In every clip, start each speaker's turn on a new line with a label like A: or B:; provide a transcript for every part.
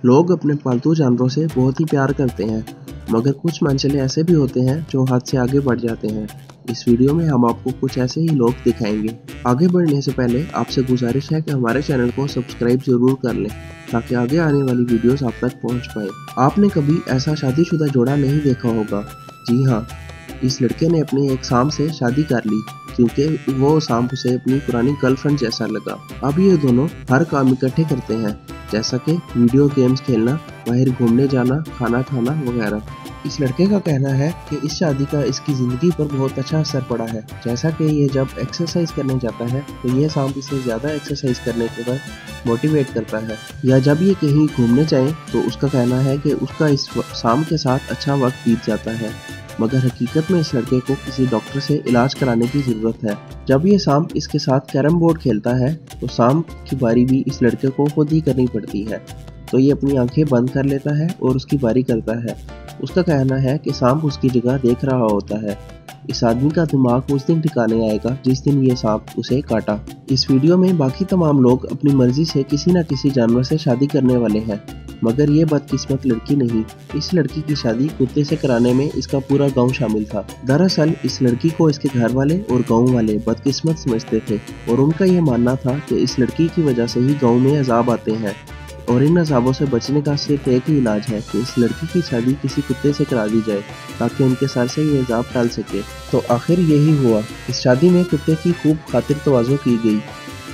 A: लोग अपने पालतू जानवरों से बहुत ही प्यार करते हैं, मगर कुछ मनचले ऐसे भी होते हैं जो हद से आगे बढ़ जाते हैं। इस वीडियो में हम आपको कुछ ऐसे ही लोग दिखाएंगे। आगे बढ़ने से पहले आपसे गुजारिश है कि हमारे चैनल को सब्सक्राइब जरूर कर लें ताकि आगे आने वाली वीडियोस आप तक पहुंच पाए। आपने कभी ऐसा शादीशुदा जोड़ा नहीं देखा होगा। जी हाँ, इस लड़के ने अपनी एक सांप से शादी कर ली क्योंकि वो सांप उसे अपनी पुरानी गर्लफ्रेंड जैसा लगा। अब ये दोनों हर काम इकट्ठे करते हैं, जैसा कि वीडियो गेम्स खेलना, बाहर घूमने जाना, खाना खाना वगैरह। इस लड़के का कहना है कि इस शादी का इसकी ज़िंदगी पर बहुत अच्छा असर पड़ा है। जैसा कि ये जब एक्सरसाइज करने जाता है तो ये सांप इसे ज़्यादा एक्सरसाइज करने के बाद मोटिवेट करता है, या जब ये कहीं घूमने जाए तो उसका कहना है कि उसका इस सांप के साथ अच्छा वक्त बीत जाता है। मगर हकीकत में इस लड़के को किसी डॉक्टर से इलाज कराने की ज़रूरत है। जब ये सांप इसके साथ कैरम बोर्ड खेलता है तो सांप की बारी भी इस लड़के को खुद ही करनी पड़ती है, तो ये अपनी आंखें बंद कर लेता है और उसकी बारी करता है। उसका कहना है कि सांप उसकी जगह देख रहा होता है। इस आदमी का दिमाग उस दिन ठिकाने आएगा जिस दिन ये सांप उसे काटा। इस वीडियो में बाकी तमाम लोग अपनी मर्जी से किसी न किसी जानवर से शादी करने वाले हैं, मगर ये बदकिस्मत लड़की नहीं। इस लड़की की शादी कुत्ते से कराने में इसका पूरा गांव शामिल था। दरअसल इस लड़की को इसके घर वाले और गांव वाले बदकिस्मत समझते थे और उनका ये मानना था कि इस लड़की की वजह से ही गांव में अजाब आते हैं और इन अजाबों से बचने का सिर्फ एक ही इलाज है कि इस लड़की की शादी किसी कुत्ते से करा दी जाए ताकि उनके सर से ये अजाब टाल सके। तो आखिर यही हुआ। इस शादी में कुत्ते की खूब खातिर तवाज़ो की गई।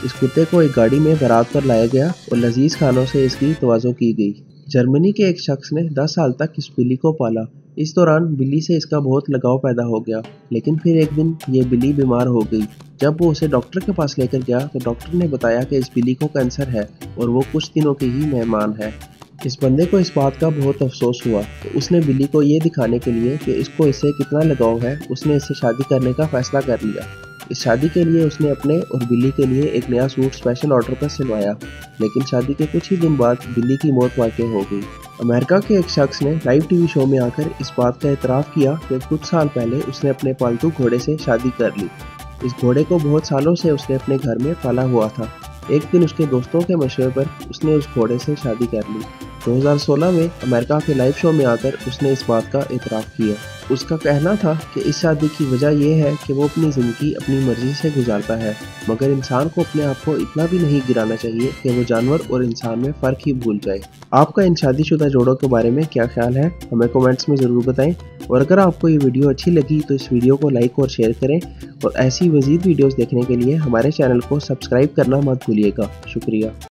A: इस कुत्ते को एक गाड़ी में बारात पर लाया गया और लजीज खानों से इसकी तवाज़ो की गई। जर्मनी के एक शख्स ने 10 साल तक इस बिल्ली को पाला। इस दौरान बिल्ली से इसका बहुत लगाव पैदा हो गया, लेकिन फिर एक दिन ये बिल्ली बीमार हो गई। जब वो उसे डॉक्टर के पास लेकर गया तो डॉक्टर ने बताया कि इस बिल्ली को कैंसर है और वो कुछ दिनों की ही मेहमान है। इस बंदे को इस बात का बहुत अफसोस हुआ, तो उसने बिल्ली को ये दिखाने के लिए कि इसको इससे कितना लगाव है, उसने इससे शादी करने का फैसला कर लिया। इस शादी के लिए उसने अपने और बिल्ली के लिए एक नया सूट स्पेशल ऑर्डर पर सिलवाया, लेकिन शादी के कुछ ही दिन बाद बिल्ली की मौत वाक़ई हो गई। अमेरिका के एक शख्स ने लाइव टीवी शो में आकर इस बात का एतराफ़ किया कि कुछ साल पहले उसने अपने पालतू घोड़े से शादी कर ली। इस घोड़े को बहुत सालों से उसने अपने घर में पाला हुआ था। एक दिन उसके दोस्तों के मशवरे पर उसने उस घोड़े से शादी कर ली। 2016 में अमेरिका के लाइव शो में आकर उसने इस बात का एतराफ़ किया। उसका कहना था कि इस शादी की वजह यह है कि वो अपनी ज़िंदगी अपनी मर्ज़ी से गुजारता है, मगर इंसान को अपने आप को इतना भी नहीं गिराना चाहिए कि वो जानवर और इंसान में फ़र्क ही भूल जाए। आपका इन शादीशुदा जोड़ों के बारे में क्या ख्याल है, हमें कमेंट्स में ज़रूर बताएं। और अगर आपको ये वीडियो अच्छी लगी तो इस वीडियो को लाइक और शेयर करें, और ऐसी मज़ीद वीडियोज़ देखने के लिए हमारे चैनल को सब्सक्राइब करना मत भूलिएगा। शुक्रिया।